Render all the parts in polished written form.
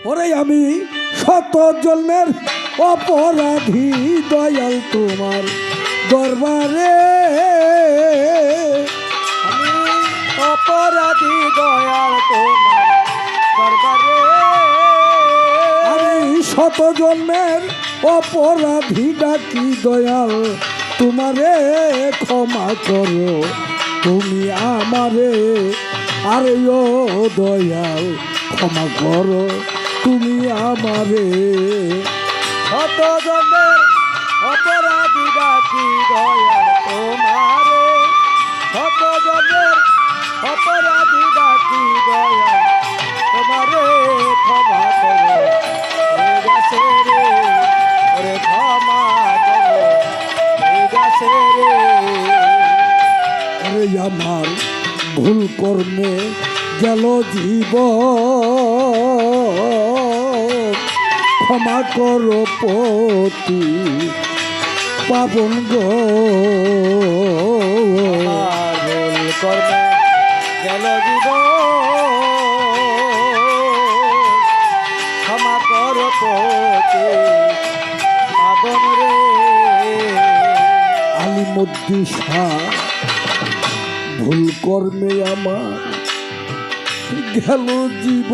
ওরে আমি শত জন্মের অপরাধী দয়াল তোমার দরবারে আমি অপরাধী দয়াল তোমার দরবারে আমি শত জন্মের অপরাধী ডাকি দয়াল তোমারে ক্ষমা করো তুমি আমারে আরে ও দয়াল ক্ষমা করো তুমি আমারে শত জন্মের অপরাধী ডাকি দয়াল তোমারে শত জন্মের অপরাধী ডাকি দয়াল তোমারে ক্ষমা করো এই গাছে রে ওরে ক্ষমা করো এই গাছে রে আরে আমার ভুল কর্মে গেল জীব ক্ষমা করো পতি পাবন গো আমার ভুল কর্মে গেল জীব ক্ষমা কর পতি পাবন রে আলিমুদ্দিশা ভুল কর্মে আমার গেল জীব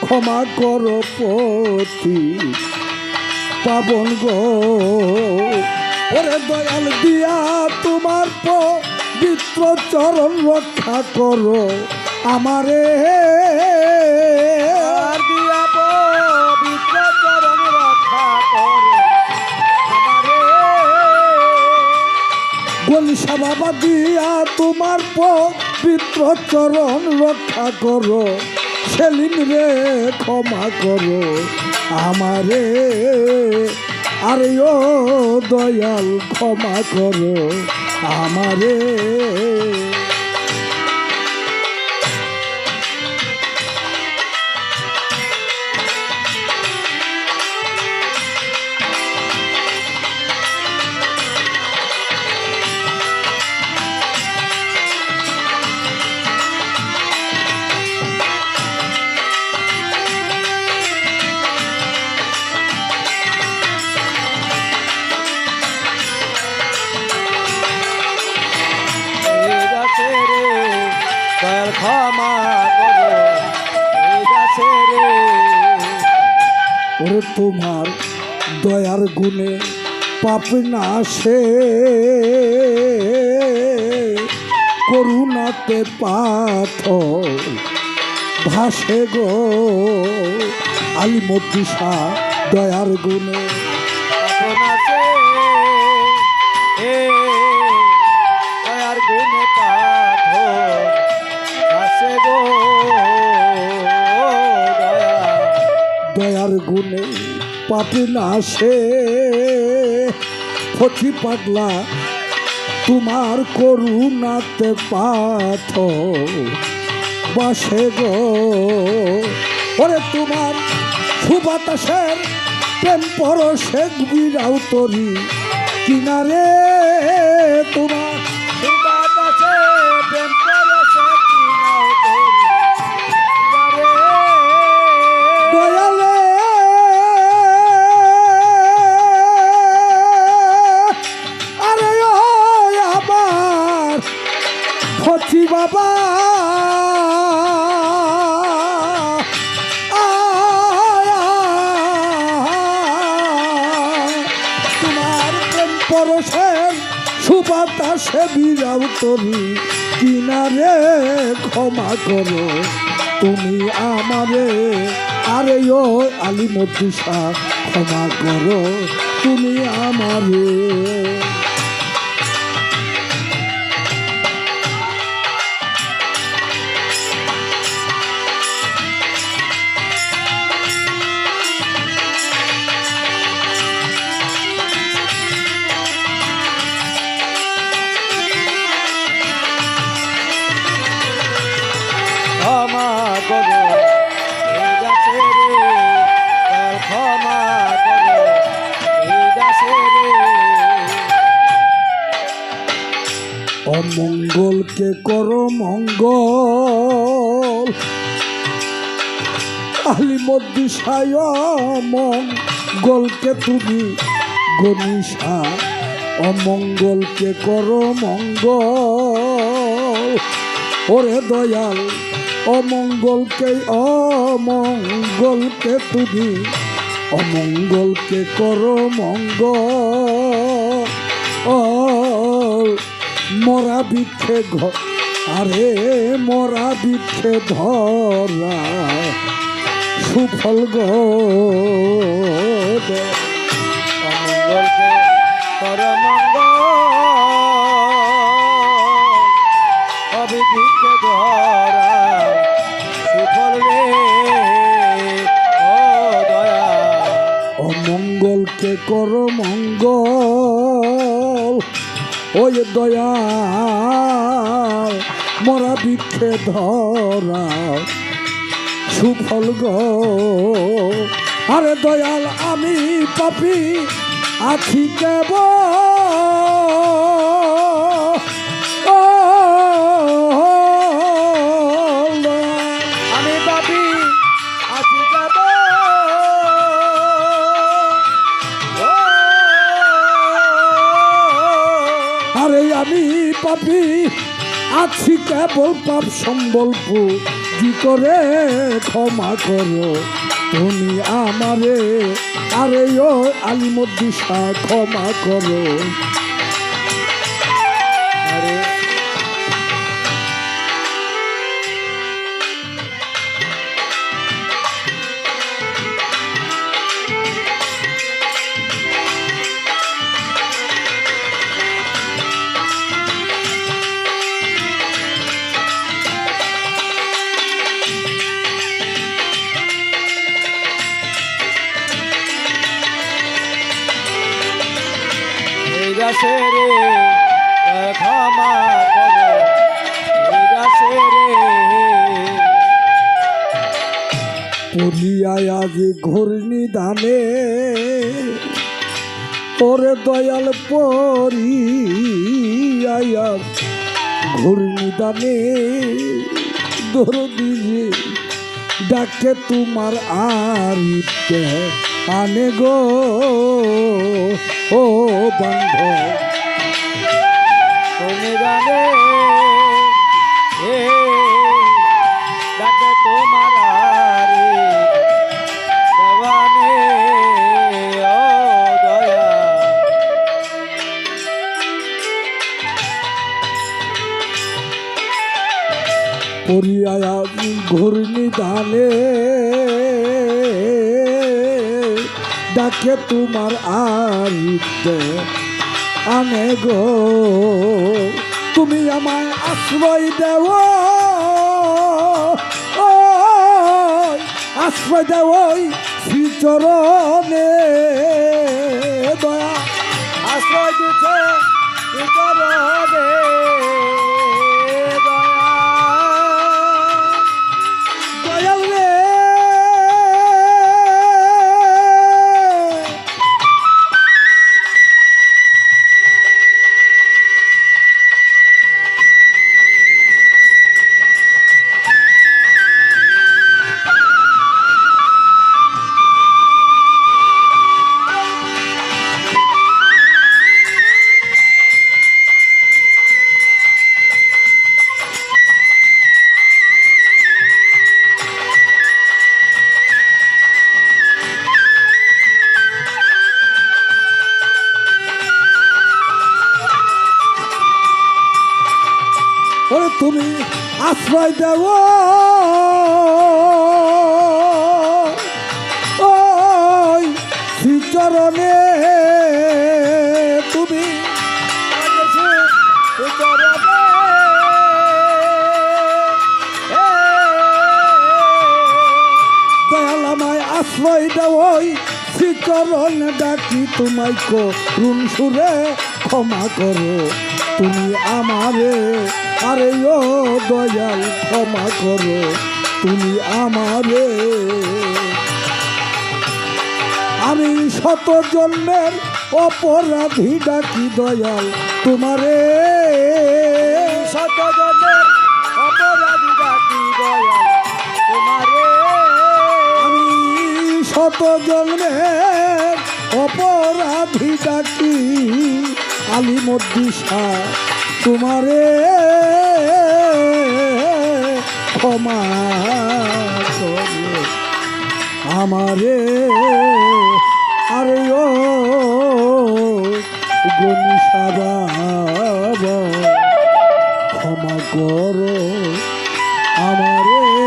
ক্ষমা করো পতি পাবন গো ওরে দয়াল দিয়া তোমার পবিত্র চরণ রক্ষা করো আমারে আর দিয়া পবিত্র চরণ রক্ষা করো আমারে গলসা বাবা দিয়া তোমার পবিত্র চরণ রক্ষা করো সেলিম রে ক্ষমা করো আমারে আরে ও দয়াল ক্ষমা করো আমারে এই গাছে রে দয়াল ক্ষমা করো এই গাছে রে ওরে তোমার দয়ার গুণে পাপ নাশে করুণাতে পাথর ভাসে গো আলিমুদ্দিশা দয়ার গুণে আপনাছে এ দয়ার গুণে পাথর আসে গো দয়া দয়ার গুণে পাপ নাশে ফচি পাগলা তোমার করুণাতে পাথর বাসে গো ওরে তোমার সুবাতাসের প্রেম পরশে বিরাও তরি কিনারে তোমার সুবাতাসে প্রেম পরশে কিনাও তোরি কিনারে দয়ালে আরে ও আমার ফচি বাবা তোমার প্রেম পরশের সুবাতাসে বিরাও তরি কিনারে ক্ষমা করো তুমি আমারে আরে ও আলিমুদ্দিশা ক্ষমা করো তুমি আমারে ক্ষমা করো এই গাছে রে দয়াল ক্ষমা করো এই গাছে রে অমঙ্গলকে করো মঙ্গল আলিমদ্দিশায় মঙ্গলকে তুমি গনিশা, অমঙ্গলকে করো মঙ্গল। ওরে দয়াল অমঙ্গলকে তুমি অমঙ্গলকে করো মঙ্গল। মরা বৃক্ষে আরে মরা বৃক্ষে ধরা সুফল অমঙ্গলকে কর মঙ্গল, অবিবৃক্ষে ধরা সুফল রে ও দয়া। অমঙ্গলকে কর মঙ্গল, ওই দয়াল মরা বৃক্ষে ধরা সুফল গো। আরে দয়াল আমি পাপী আছি কেবল, আমি পাপী আছি কেবল, আরে আমি পাপী আছি কেবল, পাপ সম্বলপুর কি করে ক্ষমা করো তুমি আমারে। আরে ও আলিমদ্দিশা ক্ষমা করো। আরে দাসে রে ক্ষমা করো, দাসে রে পড়িয়ায় আজ ঘূর্ণি দানে, ওরে দয়াল পড়িয়ায় আজ ঘূর্ণি দানে। দরদি যে ডাকে তোমার আরিতে আনে গো ও বান্ধব। তুমি জানে এ ডাকে তোমার আরে দেওয়ানে ও দয়া। পড়িয়ায় আজ ঘূর্ণি দানে, ডাকে তোমার আরিতে আনে গো। তুমি আমায় আশ্রয় দেও, আশ্রয় দেও শ্রীচরণে দয়া। আশ্রয় দিচ্ছে চরণে দয়া। দয়াল রে তুমি আশ্রয় দেও ওই শ্রীচরণে। তুমি দয়াল আমায় আশ্রয় দেও ওই শ্রীচরণ ডাকি তোমায় করুণ সুরে ক্ষমা করো তুমি আমারে। আরে ও দয়াল ক্ষমা করো তুমি আমারে। আমি শত জন্মের অপরাধী ডাকি দয়াল তোমারে। শত জন্মের অপরাধী ডাকি দয়াল শত জন্মের অপরাধী ডাকি আলিমদ্দিশা তোমারে ক্ষমা করো আমারে আরে ও গনিশা বাবা ক্ষমা করো আমারে